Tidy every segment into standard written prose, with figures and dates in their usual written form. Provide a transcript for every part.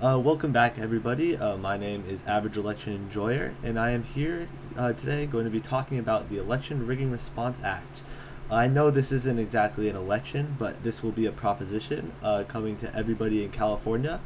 Welcome back, everybody. My name is Average Election Enjoyer, and I am here today going to be talking about the Election Rigging Response Act. I know this isn't exactly an election, but this will be a proposition coming to everybody in California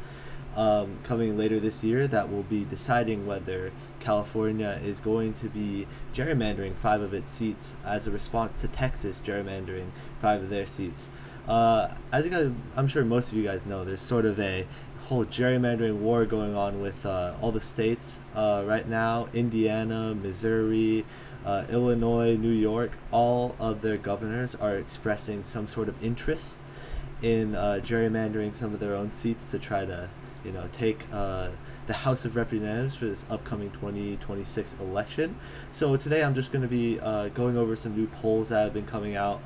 coming later this year that will be deciding whether California is going to be gerrymandering 5 of its seats as a response to Texas gerrymandering 5 of their seats. As you guys, I'm sure most of you guys know, there's sort of a whole gerrymandering war going on with all the states right now. Indiana, Missouri, Illinois, New York, all of their governors are expressing some sort of interest in gerrymandering some of their own seats to try to, take the House of Representatives for this upcoming 2026 election. So today I'm just going to be going over some new polls that have been coming out,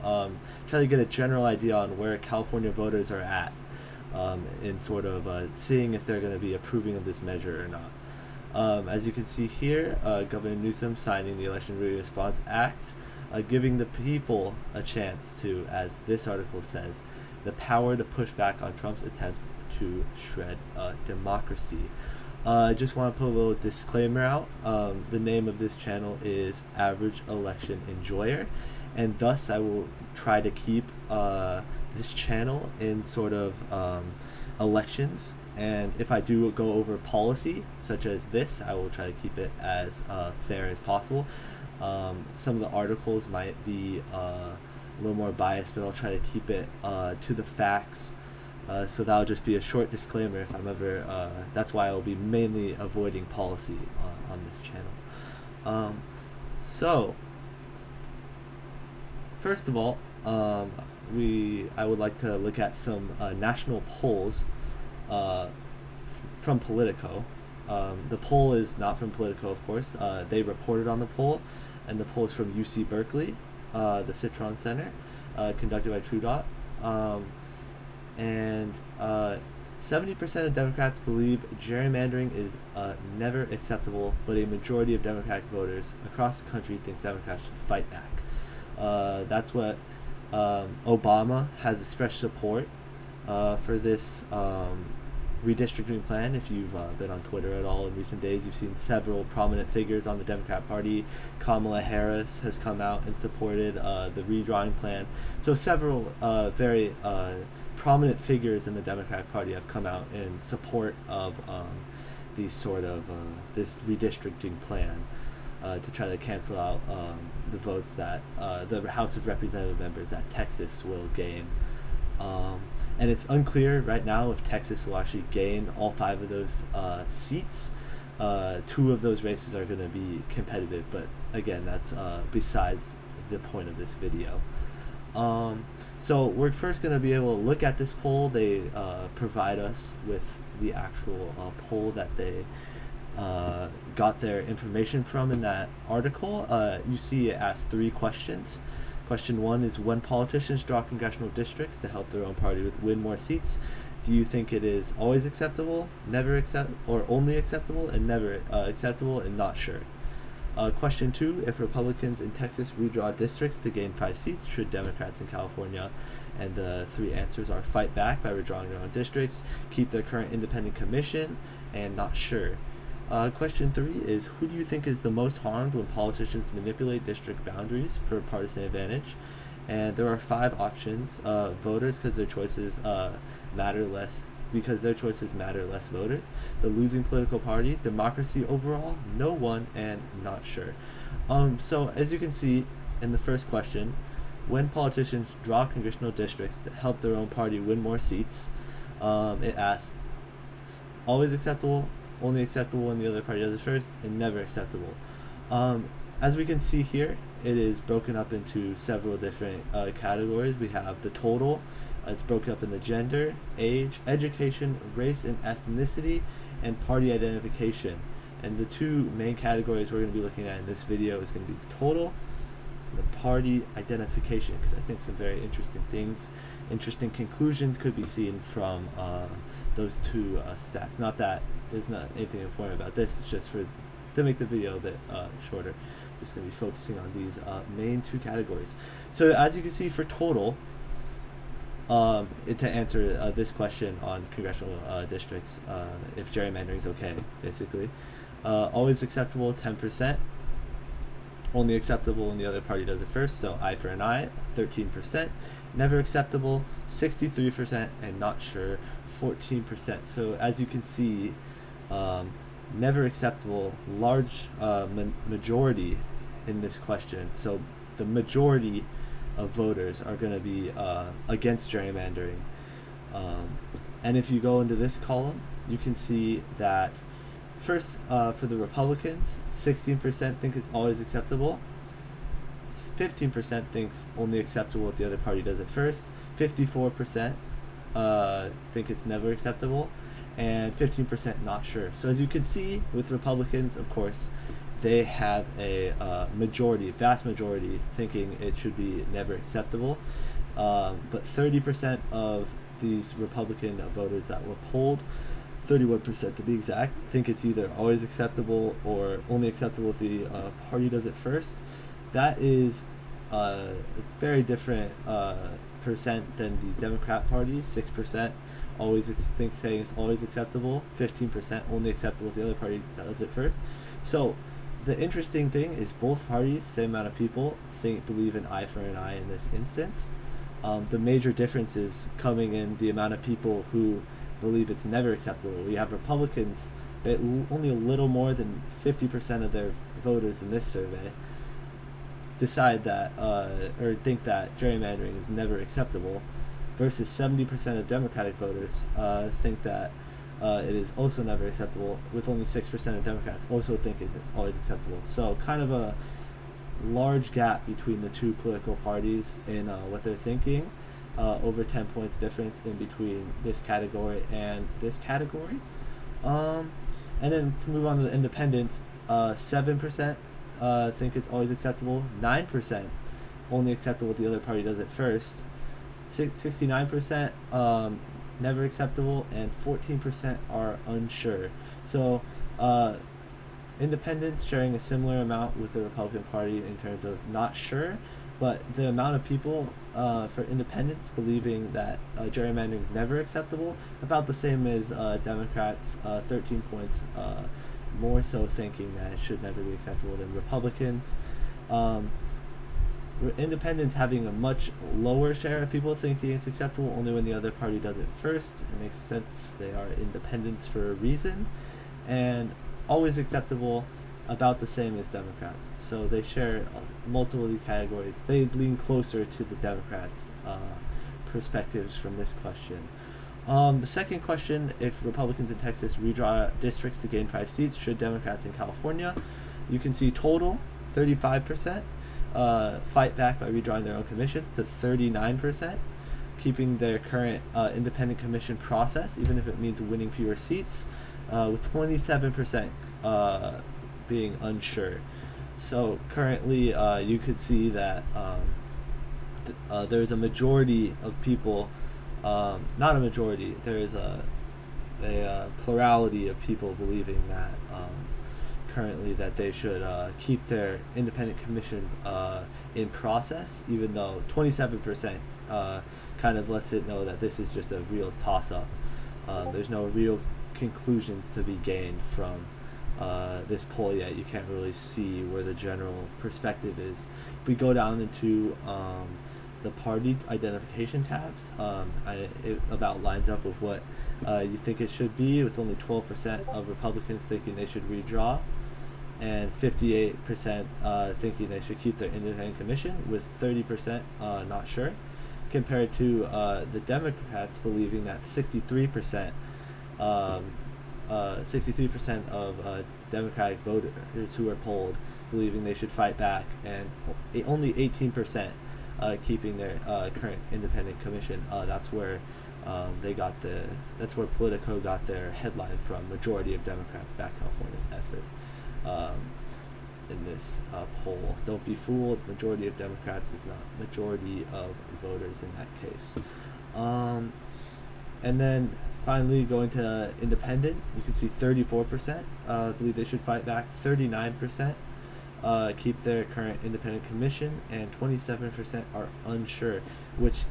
try to get a general idea on where California voters are at in sort of seeing if they're going to be approving of this measure or not. As you can see here, Governor Newsom signing the Election Rigging Response Act, giving the people a chance to, as this article says, the power to push back on Trump's attempts to shred democracy. I just want to put a little disclaimer out. The name of this channel is Average Election Enjoyer, and thus I will try to keep this channel in sort of elections. And if I do go over policy, such as this, I will try to keep it as fair as possible. Some of the articles might be a little more biased, but I'll try to keep it to the facts. So that'll just be a short disclaimer if I'm ever. That's why I'll be mainly avoiding policy on this channel. So, first of all, I would like to look at some national polls from Politico. The poll is not from Politico, of course. They reported on the poll, and the poll is from UC Berkeley, the Citron Center, conducted by TrueDot. And 70% of Democrats believe gerrymandering is never acceptable, but a majority of Democratic voters across the country think Democrats should fight back. That's what Obama has expressed support for this redistricting plan. If you've been on Twitter at all in recent days, you've seen several prominent figures on the Democrat Party. Kamala Harris has come out and supported the redrawing plan. So several very prominent figures in the Democratic Party have come out in support of these sort of this redistricting plan to try to cancel out the votes that the House of Representative members that Texas will gain. And it's unclear right now if Texas will actually gain all 5 of those seats. 2 of those races are going to be competitive, but again, that's besides the point of this video. So we're first going to be able to look at this poll. They provide us with the actual poll that they got their information from in that article. You see it asks 3 questions. Question 1 is, when politicians draw congressional districts to help their own party win more seats, do you think it is always acceptable, never accept, or only acceptable, and never acceptable, and not sure? Question 2, if Republicans in Texas redraw districts to gain 5 seats, should Democrats in California? And the 3 answers are fight back by redrawing their own districts, keep their current independent commission, and not sure. Question 3 is, who do you think is the most harmed when politicians manipulate district boundaries for partisan advantage? And there are 5 options. Voters, because their choices matter less voters, the losing political party, democracy overall, no one, and not sure. So as you can see in the first question, when politicians draw congressional districts to help their own party win more seats, it asks, always acceptable, only acceptable when the other party does it first, and never acceptable. As we can see here, it is broken up into several different categories. We have the total. It's broken up in the gender, age, education, race and ethnicity, and party identification. And the 2 main categories we're going to be looking at in this video is going to be the total, the party identification, because I think some very interesting conclusions could be seen from those 2 stats. Not that there's not anything important about this, it's just to make the video a bit shorter. I'm just going to be focusing on these main 2 categories. So as you can see, for total, To answer this question on congressional districts, if gerrymandering is okay, basically. Always acceptable, 10%. Only acceptable when the other party does it first, so eye for an eye, 13%. Never acceptable, 63%, and not sure, 14%. So as you can see, never acceptable, large majority in this question. So the majority of voters are going to be against gerrymandering. And if you go into this column, you can see that first, for the Republicans, 16% think it's always acceptable. 15% thinks only acceptable if the other party does it first. 54% think it's never acceptable, and 15% not sure. So as you can see, with Republicans, of course, they have a vast majority, thinking it should be never acceptable. But 30% of these Republican voters that were polled, 31% to be exact, think it's either always acceptable or only acceptable if the party does it first. That is a very different percent than the Democrat Party. 6% saying it's always acceptable. 15% only acceptable if the other party does it first. So the interesting thing is both parties, same amount of people, believe in eye for an eye in this instance. The major difference is coming in the amount of people who believe it's never acceptable. We have Republicans, but only a little more than 50% of their voters in this survey decide that or think that gerrymandering is never acceptable, versus 70% of Democratic voters think that it is also never acceptable, with only 6% of Democrats also think it's always acceptable. So kind of a large gap between the two political parties in what they're thinking. Over 10 points difference in between this category and this category. And then to move on to the independents, 7% think it's always acceptable, 9% only acceptable if the other party does it first, 69% never acceptable, and 14% are unsure. So independents sharing a similar amount with the Republican Party in terms of not sure, but the amount of people for independents believing that gerrymandering is never acceptable, about the same as Democrats, 13 points more so thinking that it should never be acceptable than Republicans. Independents having a much lower share of people thinking it's acceptable only when the other party does it first. It makes sense, they are independents for a reason. And always acceptable, about the same as Democrats. So they share multiple categories. They lean closer to the Democrats' perspectives from this question. The second question, if Republicans in Texas redraw districts to gain 5 seats, should Democrats in California? You can see total 35%, fight back by redrawing their own commissions, to 39%, keeping their current independent commission process, even if it means winning fewer seats, with 27% being unsure. So currently you could see that there's a majority of people, not a majority, there's a plurality of people believing that currently that they should keep their independent commission in process, even though 27% kind of lets it know that this is just a real toss-up. There's no real conclusions to be gained from this poll yet. You can't really see where the general perspective is. If we go down into the party identification tabs, it about lines up with what you think it should be, with only 12% of Republicans thinking they should redraw, and 58% thinking they should keep their independent commission, with 30% not sure, compared to the Democrats believing that 63% of Democratic voters who are polled believing they should fight back, and only 18% keeping their current independent commission. That's where that's where Politico got their headline from. Majority of Democrats back California's effort in this poll. Don't be fooled. Majority of Democrats is not majority of voters in that case. And then finally, going to independent, you can see 34% believe they should fight back, 39% keep their current independent commission, and 27% are unsure, which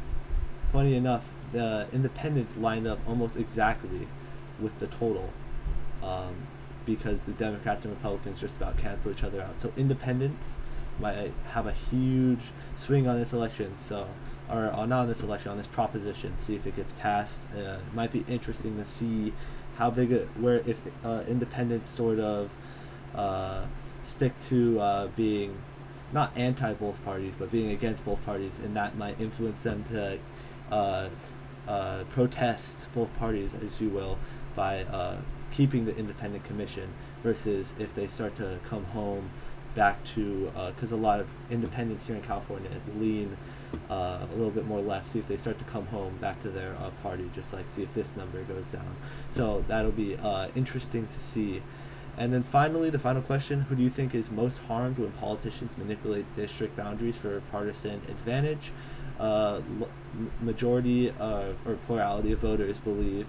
funny enough, the independents lined up almost exactly with the total, um, because the Democrats and Republicans just about cancel each other out. So independents might have a huge swing on this election. So, or not on this election, on this proposition. See if it gets passed. It might be interesting to see how big it, where if independents sort of stick to being not anti both parties, but being against both parties, and that might influence them to protest both parties, as you will, by keeping the independent commission, versus if they start to come home back to, because a lot of independents here in California lean a little bit more left. See if they start to come home back to their party, just like see if this number goes down. So that'll be interesting to see. And then finally, the final question: who do you think is most harmed when politicians manipulate district boundaries for partisan advantage? Majority of, or plurality of voters believe,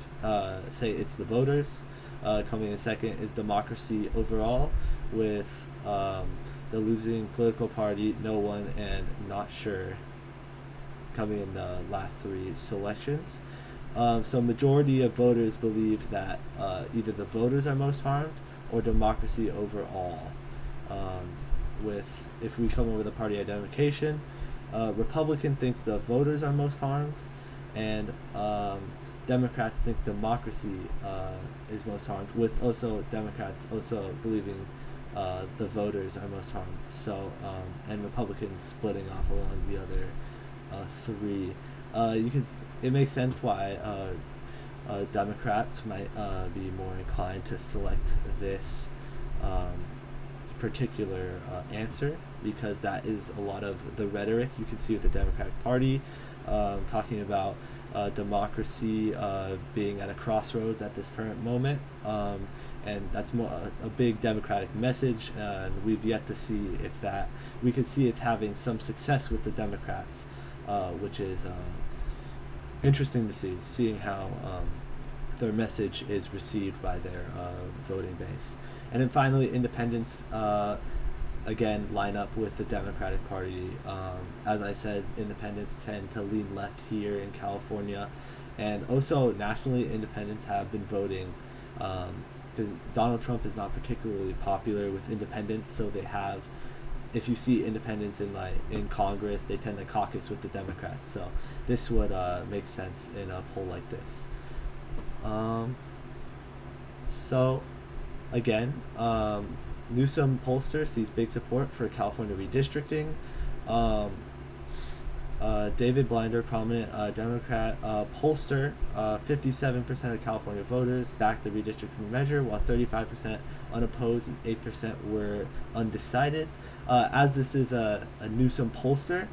say it's the voters. Coming in second is democracy overall, with the losing political party, no one, and not sure coming in the last three selections. So majority of voters believe that either the voters are most harmed or democracy overall. With, if we come over the party identification, Republican thinks the voters are most harmed, and Democrats think democracy is most harmed, with also Democrats also believing the voters are most harmed. So and Republicans splitting off along the other three. It makes sense why Democrats might be more inclined to select this particular answer, because that is a lot of the rhetoric you can see with the Democratic Party, talking about democracy being at a crossroads at this current moment, and that's more a big Democratic message, and we've yet to see if that, we could see it's having some success with the Democrats, which is interesting to see, seeing how their message is received by their voting base. And then finally, independents again line up with the Democratic Party. As I said, independents tend to lean left here in California, and also nationally, independents have been voting because Donald Trump is not particularly popular with independents, so they have, if you see independents in Congress, they tend to caucus with the Democrats. So this would make sense in a poll like this. So again, Newsom pollster sees big support for California redistricting. David Blinder, prominent Democrat pollster, 57% of California voters backed the redistricting measure, while 35% unopposed and 8% were undecided. As this is a Newsom pollster,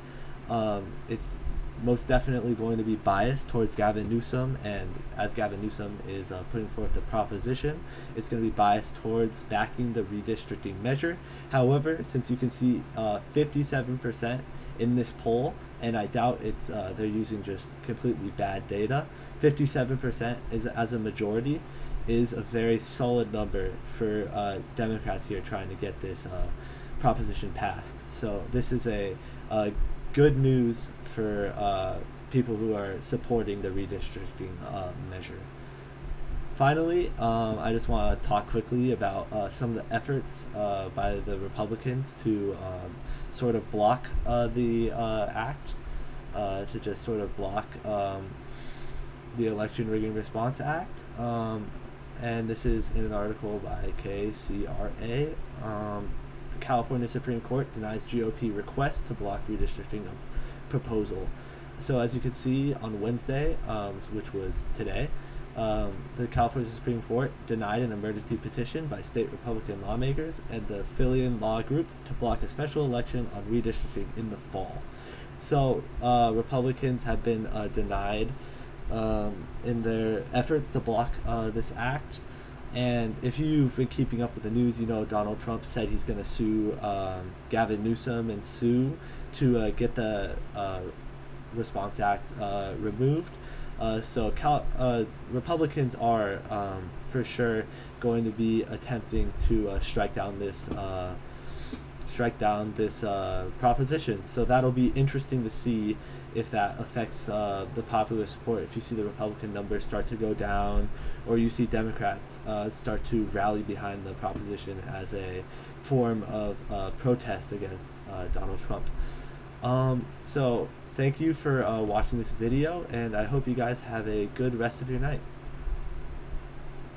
it's most definitely going to be biased towards Gavin Newsom, and as Gavin Newsom is putting forth the proposition, it's going to be biased towards backing the redistricting measure. However, since you can see 57% in this poll, and I doubt it's they're using just completely bad data, 57% is, as a majority, is a very solid number for Democrats here trying to get this proposition passed. So this is a good news for people who are supporting the redistricting measure. Finally, I just want to talk quickly about some of the efforts by the Republicans to sort of block the act, to just sort of block the Election Rigging Response Act. And this is in an article by KCRA. The California Supreme Court denies GOP request to block redistricting proposal. So as you can see on Wednesday, which was today, the California Supreme Court denied an emergency petition by state Republican lawmakers and the Philion Law Group to block a special election on redistricting in the fall. So Republicans have been denied in their efforts to block this act. And if you've been keeping up with the news, you know Donald Trump said he's going to sue Gavin Newsom and sue to get the Response Act removed. So Republicans are for sure going to be attempting to strike down this strike down this proposition. So that'll be interesting to see if that affects the popular support. If you see the Republican numbers start to go down, or you see Democrats start to rally behind the proposition as a form of protest against Donald Trump. So thank you for watching this video, and I hope you guys have a good rest of your night.